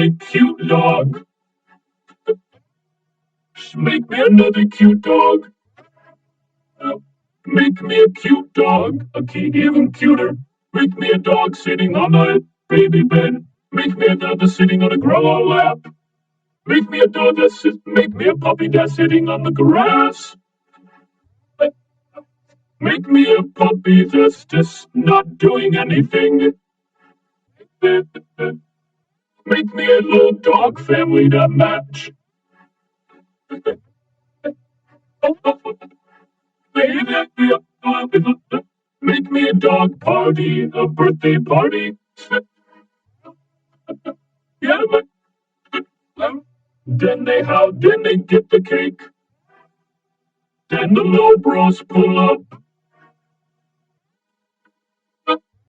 my cute dog. Make me another cute dog. Uh, Make me a cute dog, even cuter. Make me a dog sitting on a baby bed. Make me a dog that's sitting on a grandma lap. Make me a puppy that's sitting on the grass. Make me a puppy that's just not doing anything. Make me a little dog family to match. Make me a dog party, a birthday party. Yeah, but then they get the cake. Then the little bros pull up.